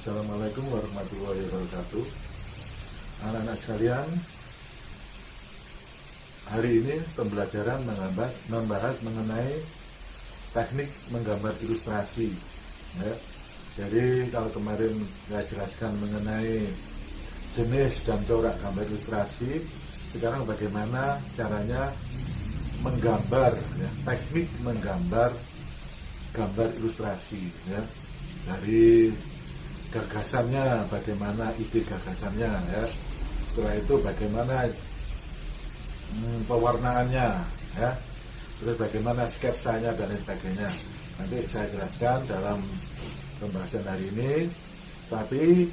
Assalamualaikum warahmatullahi wabarakatuh. Anak-anak sekalian, hari ini pembelajaran membahas mengenai teknik menggambar ilustrasi. Ya. Jadi kalau kemarin saya jelaskan mengenai jenis dan corak gambar ilustrasi, sekarang bagaimana caranya menggambar, ya, teknik menggambar gambar ilustrasi, ya, dari gagasannya, bagaimana ide gagasannya, ya. Setelah itu bagaimana pewarnaannya, ya. Terus bagaimana sketsanya dan lain sebagainya. Nanti saya jelaskan dalam pembahasan hari ini. Tapi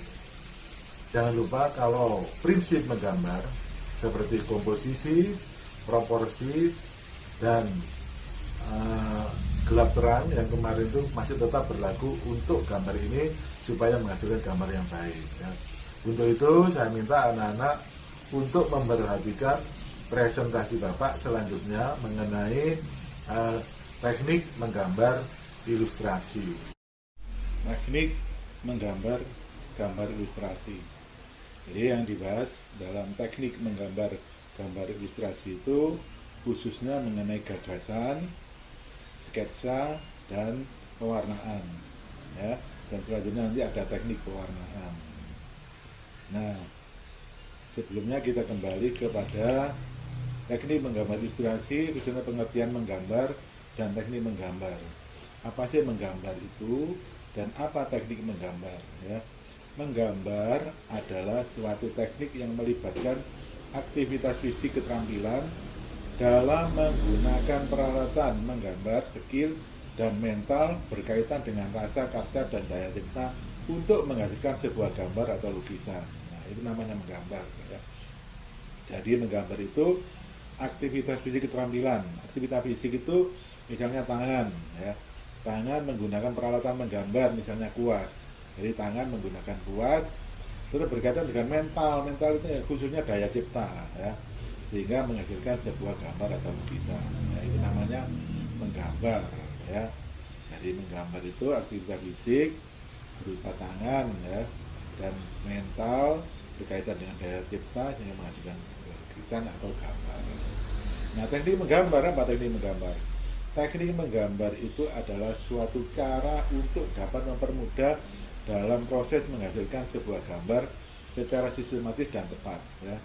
jangan lupa kalau prinsip menggambar seperti komposisi, proporsi, dan gelap terang yang kemarin itu masih tetap berlaku untuk gambar ini supaya menghasilkan gambar yang baik, ya. Untuk itu saya minta anak-anak untuk memperhatikan presentasi Bapak selanjutnya mengenai teknik menggambar ilustrasi. Teknik menggambar gambar ilustrasi. Jadi yang dibahas dalam teknik menggambar gambar ilustrasi itu khususnya mengenai gagasan, sketsa, dan pewarnaan, ya. Dan selanjutnya nanti ada teknik pewarnaan. Nah, sebelumnya kita kembali kepada teknik menggambar ilustrasi, khususnya pengertian menggambar dan teknik menggambar. Apa sih menggambar itu dan apa teknik menggambar, ya? Menggambar adalah suatu teknik yang melibatkan aktivitas fisik keterampilan dalam menggunakan peralatan menggambar, skill, dan mental berkaitan dengan rasa, karakter, dan daya cipta untuk menghasilkan sebuah gambar atau lukisan. Nah, itu namanya menggambar, ya. Jadi menggambar itu aktivitas fisik keterampilan. Aktivitas fisik itu misalnya tangan, ya. Tangan menggunakan peralatan menggambar, misalnya kuas. Jadi tangan menggunakan kuas. Terus berkaitan dengan mental. Mental itu ya, khususnya daya cipta, ya, sehingga menghasilkan sebuah gambar atau lukisan. Ya, itu namanya menggambar, ya. Jadi menggambar itu aktivitas fisik berupa tangan, ya, dan mental berkaitan dengan daya cipta sehingga menghasilkan lukisan atau gambar. Nah, teknik menggambar apa teknik menggambar? Teknik menggambar itu adalah suatu cara untuk dapat mempermudah dalam proses menghasilkan sebuah gambar secara sistematis dan tepat, ya.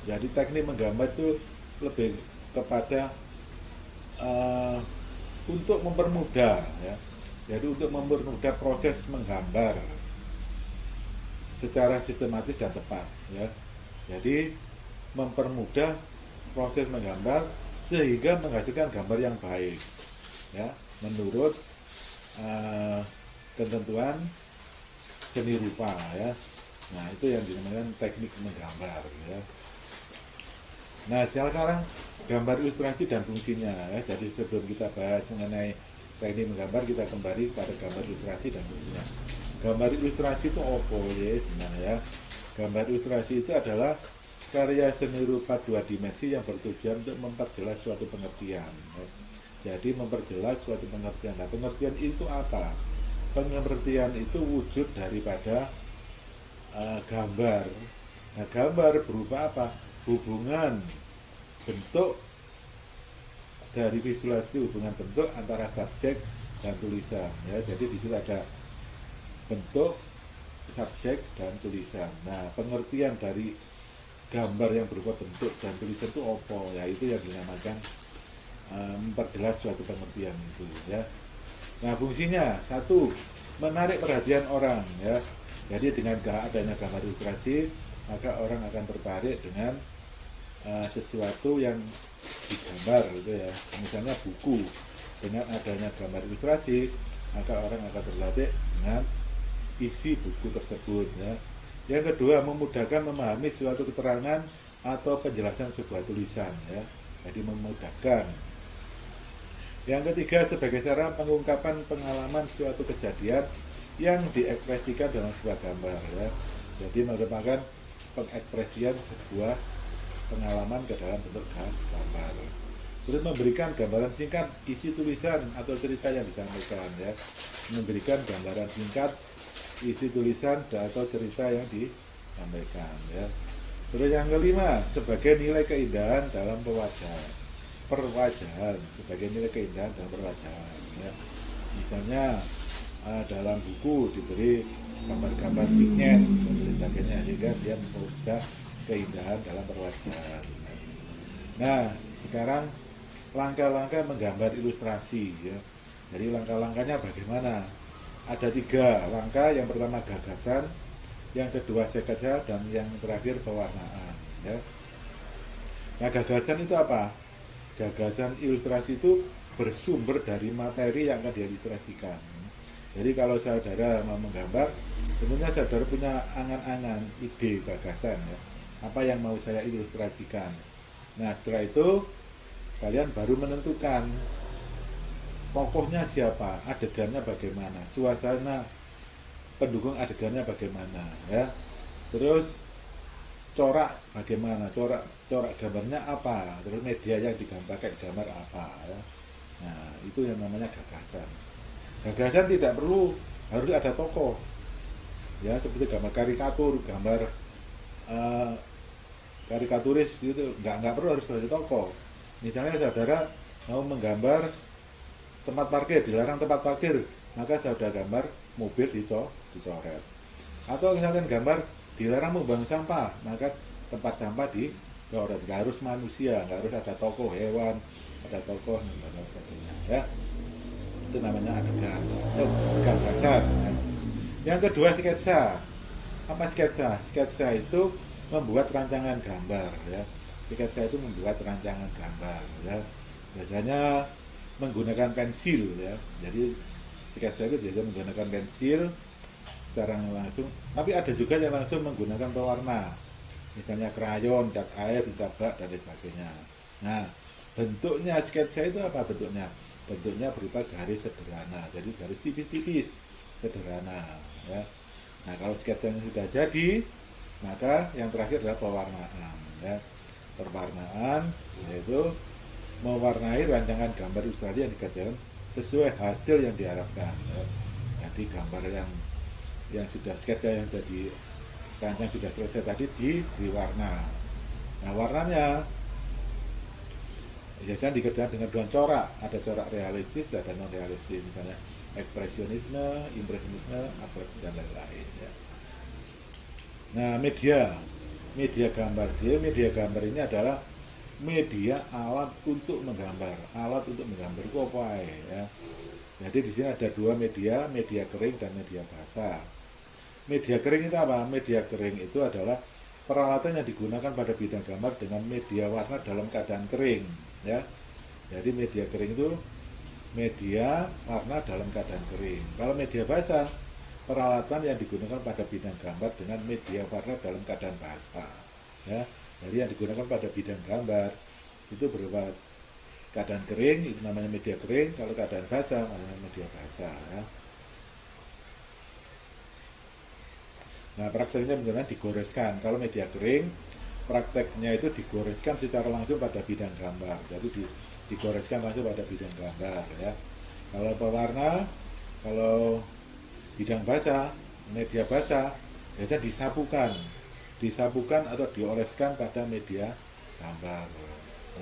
Jadi teknik menggambar itu lebih kepada untuk mempermudah, ya. Jadi untuk mempermudah proses menggambar secara sistematis dan tepat, ya. Jadi mempermudah proses menggambar sehingga menghasilkan gambar yang baik, ya, menurut ketentuan seni rupa, ya. Nah, itu yang dinamakan teknik menggambar, ya. Nah, sekarang gambar ilustrasi dan fungsinya, ya. Jadi sebelum kita bahas mengenai teknik menggambar, kita kembali pada gambar ilustrasi dan fungsinya. Gambar ilustrasi itu apa, ya, sebenarnya, ya? Gambar ilustrasi itu adalah karya seni rupa dua dimensi yang bertujuan untuk memperjelas suatu pengertian, ya. Jadi memperjelas suatu pengertian. Nah, pengertian itu apa? Pengertian itu wujud daripada gambar. Nah, gambar berupa apa? Hubungan bentuk dari visualisasi hubungan bentuk antara subjek dan tulisan, ya. Jadi di situ ada bentuk, subjek, dan tulisan. Nah, pengertian dari gambar yang berupa bentuk dan tulisan itu apa? Ya, itu yang dinamakan memperjelas suatu pengertian itu, ya. Nah, fungsinya satu, menarik perhatian orang, ya. Jadi dengan adanya gambar ilustrasi, maka orang akan tertarik dengan sesuatu yang digambar, gitu, ya. Misalnya buku, dengan adanya gambar ilustrasi, maka orang akan tertarik dengan isi buku tersebut, ya. Yang kedua, memudahkan memahami suatu keterangan atau penjelasan sebuah tulisan, ya. Jadi memudahkan. Yang ketiga, sebagai cara pengungkapan pengalaman suatu kejadian yang diekspresikan dalam sebuah gambar, ya. Jadi merupakan pengekspresian sebuah pengalaman ke dalam bentuk gambar. Terus memberikan gambaran singkat isi tulisan atau cerita yang disampaikan, ya. Memberikan gambaran singkat isi tulisan atau cerita yang disampaikan ya. Terus yang kelima, sebagai nilai keindahan dalam perwajahan, sebagai nilai keindahan dalam perwajahan ya. Misalnya dalam buku diberi gambar-gambar vignette dan sebagainya, sehingga dia mempermudah keindahan dalam perwajahan. Nah, sekarang langkah-langkah menggambar ilustrasi ya. Jadi langkah-langkahnya bagaimana? Ada 3 langkah. Yang pertama gagasan, yang kedua sketsa, dan yang terakhir pewarnaan ya. Nah, gagasan itu apa? Gagasan ilustrasi itu bersumber dari materi yang akan diilustrasikan. Jadi kalau saudara mau menggambar, tentunya saudara punya angan-angan, ide, gagasan ya. Apa yang mau saya ilustrasikan. Nah, setelah itu kalian baru menentukan tokohnya siapa, adegannya bagaimana, suasana pendukung adegannya bagaimana ya. Terus corak bagaimana, corak gambarnya apa, terus media yang digambarkan gambar apa ya. Nah, itu yang namanya gagasan. Gagasan tidak perlu harus ada tokoh ya, seperti gambar karikatur, gambar karikaturis itu nggak perlu harus ada tokoh. Misalnya saudara mau menggambar tempat parkir, dilarang tempat parkir, maka saudara gambar mobil dicoret. Atau misalkan gambar dilarang membuang sampah, maka tempat sampah dicoret. Nggak harus manusia, nggak harus ada tokoh hewan, ada tokoh dan sebagainya ya. Itu namanya adegan, itu gagasan ya. Yang kedua sketsa. Apa sketsa? Sketsa itu membuat rancangan gambar ya. Sketsa itu membuat rancangan gambar ya. Biasanya menggunakan pensil ya. Jadi sketsa itu biasanya menggunakan pensil secara langsung, tapi ada juga yang langsung menggunakan pewarna, misalnya krayon, cat air, cat bak dan sebagainya. Nah, bentuknya sketsa itu apa bentuknya? Bentuknya berupa garis sederhana, jadi garis tipis-tipis sederhana ya. Nah, kalau sketsanya sudah jadi, maka yang terakhir adalah pewarnaan ya. Pewarnaan yaitu mewarnai rancangan gambar ilustrasi yang dikerjakan sesuai hasil yang diharapkan ya. Jadi gambar yang sudah sketsa yang sudah dirancang sudah selesai tadi diwarna. Nah, warnanya biasanya dikerjakan dengan corak, ada corak realistis, ada non realistis, misalnya ekspresionisme, impresionisme, abstrak dan lain-lain ya. Nah, media gambar ini adalah media alat untuk menggambar. Alat untuk menggambar itu apa ya? Jadi di sini ada 2 media kering dan media basah. Media kering itu apa? Media kering itu adalah peralatan yang digunakan pada bidang gambar dengan media warna dalam keadaan kering ya. Jadi media kering itu media warna dalam keadaan kering. Kalau media basah, peralatan yang digunakan pada bidang gambar dengan media warna dalam keadaan basah ya. Jadi yang digunakan pada bidang gambar itu berupa keadaan kering, itu namanya media kering. Kalau keadaan basah namanya media basah ya. Nah, prakteknya benar digoreskan. Kalau media kering, prakteknya itu digoreskan secara langsung pada bidang gambar. Jadi digoreskan langsung pada bidang gambar ya. Kalau pewarna, kalau bidang basah, media basah, biasanya disapukan atau dioleskan pada media gambar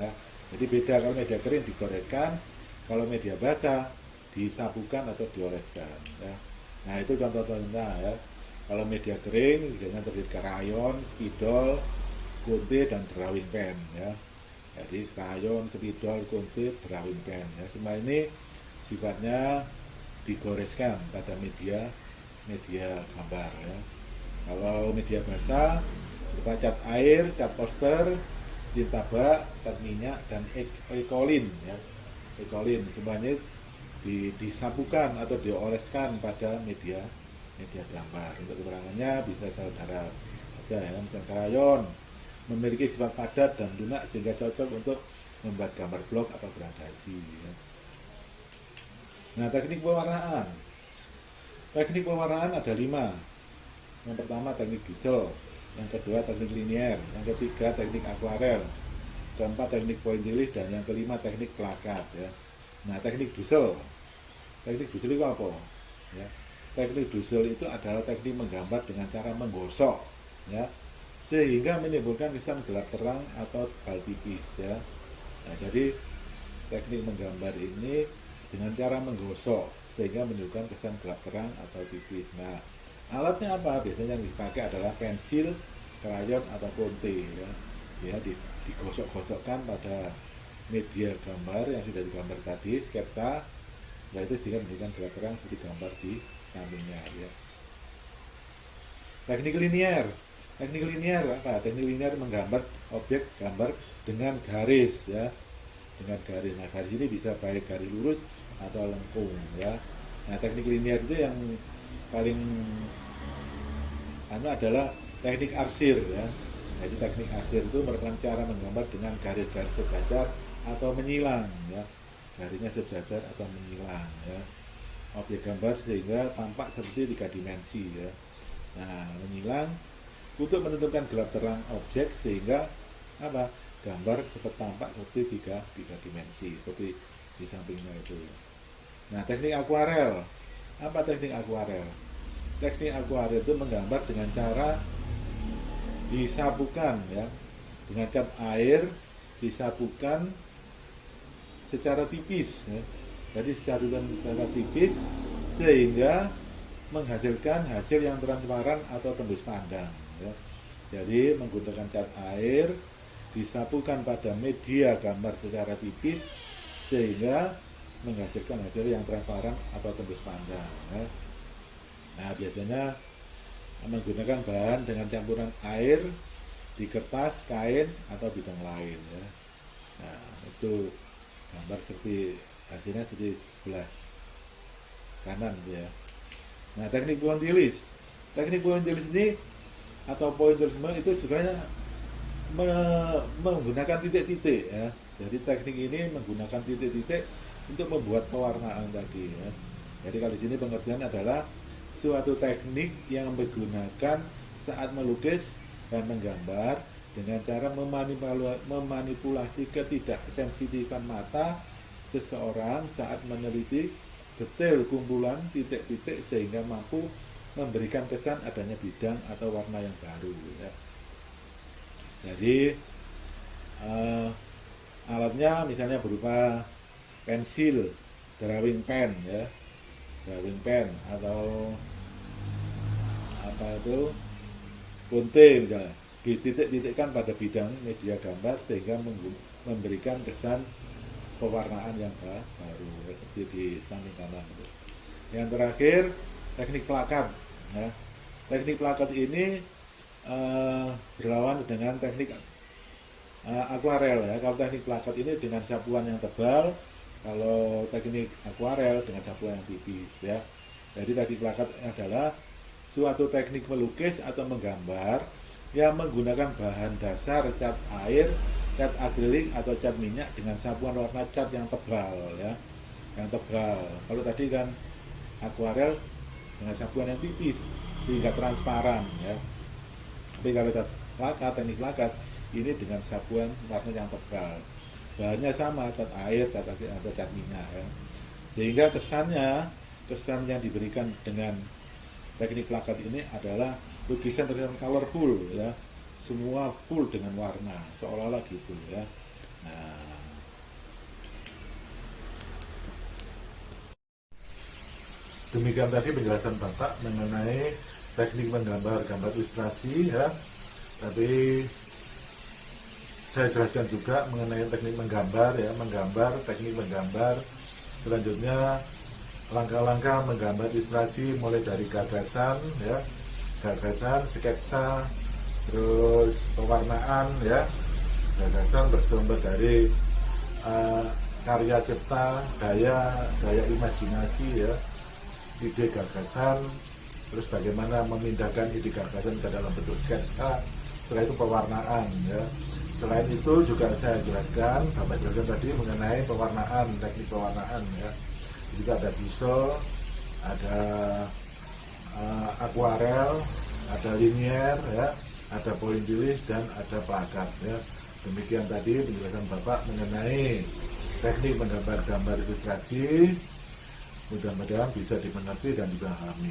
ya. Jadi beda, kalau media kering digoreskan, kalau media basah disapukan atau dioleskan ya. Nah, itu contoh-contohnya ya. Kalau media kering biasanya terdiri krayon, spidol, gunting dan drawing pen ya. Jadi krayon, spidol, gunting, drawing pen ya. Semua ini sifatnya digoreskan pada media gambar ya. Kalau media basah berupa cat air, cat poster, tinta bak, cat minyak dan ekolin ya. Ekolin semuanya disapukan atau dioleskan pada media gambar. Untuk keterangannya bisa saudara aja ya. Misalnya krayon memiliki sifat padat dan lunak sehingga cocok untuk membuat gambar blok atau gradasi ya. Nah, teknik pewarnaan ada 5. Yang pertama teknik Dussel, yang kedua teknik linier, yang ketiga teknik akuarel, keempat teknik pointillis, dan yang kelima teknik plakat ya. Nah, teknik Dussel itu apa ya? teknik dusel itu adalah teknik menggambar dengan cara menggosok, ya, sehingga menimbulkan kesan gelap terang atau tebal tipis, ya. Nah, jadi teknik menggambar ini dengan cara menggosok sehingga menimbulkan kesan gelap terang atau tipis. Nah, alatnya apa? Biasanya yang dipakai adalah pensil, krayon atau ponte, ya. Ya, digosok-gosokkan pada media gambar yang sudah digambar tadi, sketsa. Nah, itu jika memberikan gelap terang seperti gambar di sampingnya, ya. Teknik linier. Teknik linier apa? Teknik linier menggambar objek gambar dengan garis, ya. Dengan garis. Nah, garis ini bisa baik garis lurus atau lengkung, ya. Nah, teknik linier itu yang paling adalah teknik arsir, ya. Jadi teknik arsir itu merupakan cara menggambar dengan garis-garis sejajar atau menyilang, ya. Garisnya sejajar atau menyilang, ya. Objek gambar sehingga tampak seperti 3 dimensi, ya. Nah, menyilang untuk menentukan gelap terang objek sehingga apa? Gambar seperti tampak seperti tiga dimensi seperti di sampingnya itu. Nah, teknik akuarel. Apa teknik akuarel? Teknik akuarel itu menggambar dengan cara disapukan, ya, dengan cat air disapukan secara tipis, ya. Jadi secara tipis sehingga menghasilkan hasil yang transparan atau tembus pandang, ya. Jadi menggunakan cat air disapukan pada media gambar secara tipis sehingga menghasilkan hasil yang transparan atau tembus pandang, ya. Nah, biasanya menggunakan bahan dengan campuran air di kertas, kain atau bidang lain, ya. Nah, itu gambar seperti hasilnya seperti sebelah kanan, ya. Nah, teknik pointillis. Teknik pointillis ini atau pointillisme itu sebenarnya menggunakan titik-titik, ya. Jadi teknik ini menggunakan titik-titik untuk membuat pewarnaan tadi, ya. Jadi kalau di sini pengertian adalah suatu teknik yang menggunakan saat melukis dan menggambar dengan cara memanipulasi ketidaksensitifan mata seseorang saat meneliti detail kumpulan titik-titik sehingga mampu memberikan kesan adanya bidang atau warna yang baru, ya. Jadi alatnya misalnya berupa pensil, drawing pen, ya, drawing pen atau apa itu ponte misalnya, dititik-titikkan pada bidang media gambar sehingga memberikan kesan pewarnaan yang baru, ya, seperti di samping kanan itu. Yang terakhir teknik plakat, ya. Teknik plakat ini berlawan dengan teknik akuarel, ya. Kalau teknik plakat ini dengan sapuan yang tebal, kalau teknik akuarel dengan sapuan yang tipis, ya. Jadi teknik plakat adalah suatu teknik melukis atau menggambar yang menggunakan bahan dasar cat air, cat akrilik atau cat minyak dengan sapuan warna cat yang tebal, ya, yang tebal. Kalau tadi kan akuarel dengan sapuan yang tipis sehingga transparan, ya. Tapi kalau cat plakat, teknik plakat ini dengan sapuan warna yang tebal, bahannya sama, cat air, cat akrilik atau cat minyak, ya. Sehingga kesan yang diberikan dengan teknik plakat ini adalah lukisan terlihat colorful, ya, semua full dengan warna, seolah-olah gitu, ya. Nah, demikian tadi penjelasan Bapak mengenai teknik menggambar gambar ilustrasi, ya. Tapi saya jelaskan juga mengenai teknik menggambar, ya, teknik menggambar. Selanjutnya langkah-langkah menggambar ilustrasi mulai dari gagasan, ya, sketsa, terus pewarnaan, ya. Gagasan bersumber dari karya cipta, daya imajinasi, ya, ide gagasan, terus bagaimana memindahkan ide gagasan ke dalam bentuk sketsa, setelah itu pewarnaan, ya. Selain itu juga saya jelaskan, Bapak jelaskan tadi mengenai pewarnaan, teknik pewarnaan, ya. Juga ada pisau, ada akuarel, ada linier, ya, ada pointillis dan ada plakat, ya. Demikian tadi penjelasan Bapak mengenai teknik menggambar gambar ilustrasi. Mudah-mudahan bisa dimengerti dan dipahami.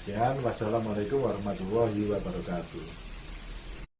Sekian, wassalamualaikum warahmatullahi wabarakatuh.